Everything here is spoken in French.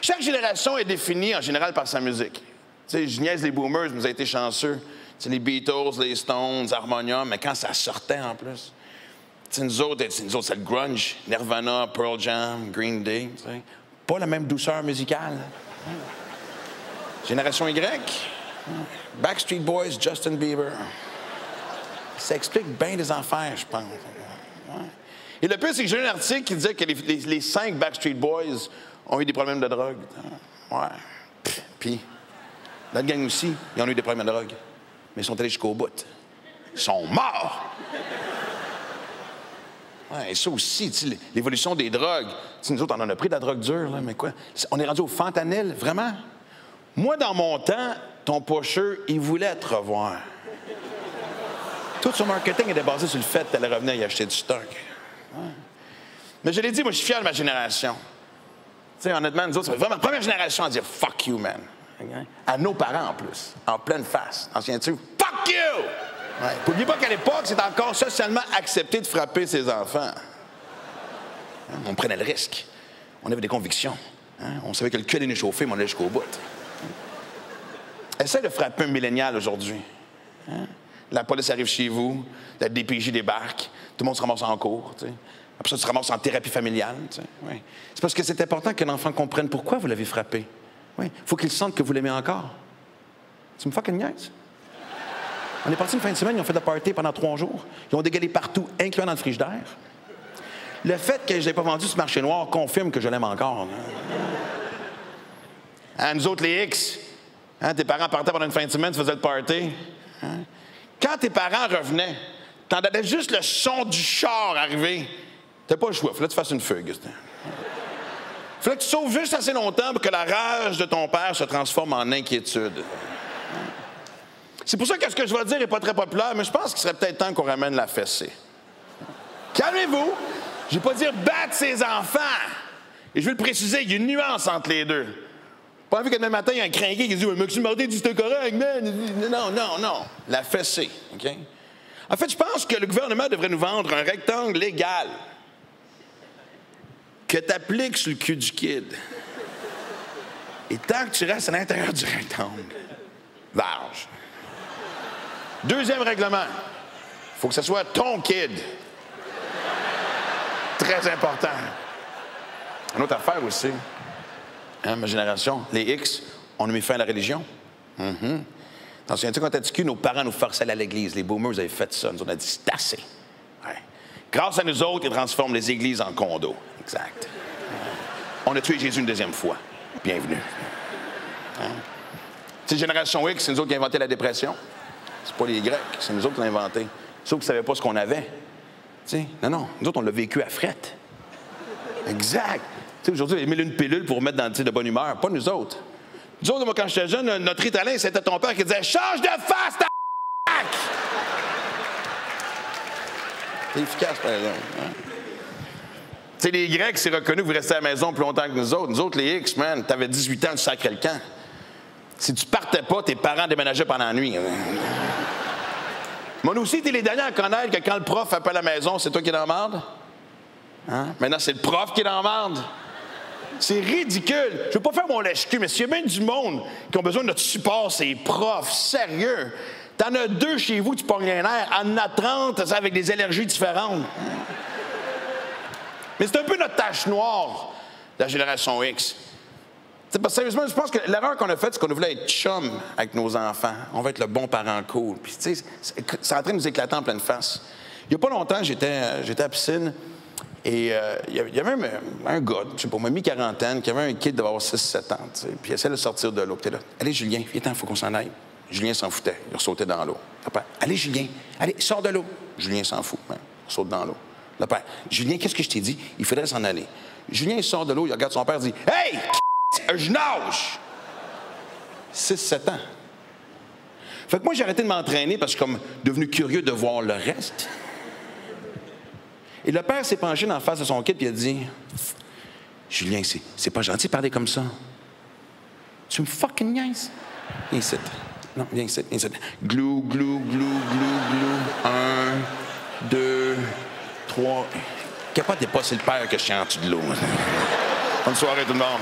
Chaque génération est définie en général par sa musique. Tu sais, je niaise les boomers, vous avez été chanceux. C'est les Beatles, les Stones, Harmonium, mais quand ça sortait en plus. Nous autres, c'est le grunge, Nirvana, Pearl Jam, Green Day. T'sais. Pas la même douceur musicale. Génération Y, Backstreet Boys, Justin Bieber. Ça explique bien des affaires, je pense. Ouais. Et le pire, c'est que j'ai lu un article qui disait que les 5 Backstreet Boys ont eu des problèmes de drogue. Ouais. Puis, l'autre gang aussi, ils ont eu des problèmes de drogue. Mais ils sont allés jusqu'au bout. Ils sont morts! Ouais, et ça aussi, l'évolution des drogues. Nous autres, on en a pris de la drogue dure, là, mais quoi? On est rendu au fentanyl, vraiment? Moi, dans mon temps, ton pocheux, il voulait te revoir. Tout son marketing était basé sur le fait que tu allais revenir et acheter du stock. Ouais. Mais je l'ai dit, moi, je suis fier de ma génération. Tu sais, honnêtement, nous autres, c'est vraiment la première génération à dire « fuck you, man ». À nos parents, en plus, en pleine face. En souviens-tu? « Fuck you ». Ouais. N'oubliez pas qu'à l'époque, c'est encore socialement accepté de frapper ses enfants. On prenait le risque. On avait des convictions. On savait que le cul allait nous chauffer, mais on allait jusqu'au bout. Essaye de frapper un millénial aujourd'hui. La police arrive chez vous, la DPJ débarque, tout le monde se ramasse en cours. T'sais. Après ça, tu te ramasses en thérapie familiale. Ouais. C'est parce que c'est important qu'un enfant comprenne pourquoi vous l'avez frappé. Il faut qu'il sente que vous l'aimez encore. Tu me fucking niaises? On est parti une fin de semaine, ils ont fait de la party pendant 3 jours. Ils ont dégueulé partout, incluant dans le frigidaire. Le fait que je n'ai pas vendu ce marché noir confirme que je l'aime encore. Nous autres, les X, tes parents partaient pendant une fin de semaine, tu faisais le party. Quand tes parents revenaient, t'entendais juste le son du char arriver. T'as pas le choix, il fallait que tu fasses une fugue. Il fallait que tu sauves juste assez longtemps pour que la rage de ton père se transforme en inquiétude. C'est pour ça que ce que je vais dire n'est pas très populaire, mais je pense qu'il serait peut-être temps qu'on ramène la fessée. Calmez-vous! Je ne vais pas dire battre ses enfants. Et je veux le préciser, il y a une nuance entre les deux. Pas envie que demain matin, il y a un crinqué qui dit « Maxime Martin dit c'était correct, man! » Non. La fessée, OK? En fait, je pense que le gouvernement devrait nous vendre un rectangle légal que tu appliques sur le cul du kid. Et tant que tu restes à l'intérieur du rectangle, large. Deuxième règlement, il faut que ce soit ton kid. Très important. Une autre affaire aussi, ma génération, les X, on a mis fin à la religion. T'en souviens-tu, quand t'as dit que nos parents nous forçaient à aller à l'église, les boomers avaient fait ça, nous on a dit c'est assez. Ouais. Grâce à nous autres, ils transforment les églises en condos. Exact. On a tué Jésus une 2e fois. Bienvenue. C'est génération X, c'est nous autres qui avons inventé la dépression. C'est pas les Grecs, c'est nous autres qui l'ont inventé. Sauf qu'ils ne savaient pas ce qu'on avait. T'sais, non, nous autres, on l'a vécu à frette. Exact. Aujourd'hui, ils mettent une pilule pour mettre dans de bonne humeur. Pas nous autres. Nous autres, moi, quand j'étais jeune, notre Italien, c'était ton père qui disait « Change de face, ta C'est efficace, par exemple. Les Grecs, c'est reconnu que vous restez à la maison plus longtemps que nous autres. Nous autres, les X, man, t'avais 18 ans, tu sacrais le camp. Si tu partais pas, tes parents déménageaient pendant la nuit. Moi aussi, t'es les derniers à connaître que quand le prof appelle à la maison, c'est toi qui es dans la marde. Maintenant, c'est le prof qui est dans la marde. C'est ridicule. Je veux pas faire mon lèche-cul, mais s'il y a bien du monde qui ont besoin de notre support, c'est les profs. Sérieux. T'en as 2 chez vous, tu pognes les nerfs. En as 30, avec des allergies différentes. Mais c'est un peu notre tache noire, la génération X. Parce que, sérieusement, je pense que l'erreur qu'on a faite, c'est qu'on voulait être chum avec nos enfants. On va être le bon parent cool. Puis, tu sais, c'est en train de nous éclater en pleine face. Il n'y a pas longtemps, j'étais à la piscine et il y avait un gars, je sais pas, mi-quarantaine, qui avait un kid d'avoir 6-7 ans, tu sais, puis il essayait de sortir de l'eau. Puis là, allez, Julien, viens, il faut qu'on s'en aille. Julien s'en foutait. Il sautait dans l'eau. Papa, allez, Julien, allez, sors de l'eau. Julien s'en fout. Hein, il saute dans l'eau. Papa, Julien, qu'est-ce que je t'ai dit? Il faudrait s'en aller. Julien, il sort de l'eau, il regarde son père et dit hey! Je nage! 6-7 ans. Fait que moi, j'ai arrêté de m'entraîner parce que je suis comme devenu curieux de voir le reste. Et le père s'est penché dans la face de son kid et il a dit Julien, c'est pas gentil de parler comme ça. Tu me fucking niaises? Viens ici. Non, viens ici, viens ici. Glou, glou, glou, glou, glou. 1, 2, 3. Capotez pas, c'est le père que je suis en dessous de l'eau. Bonne soirée tout le monde.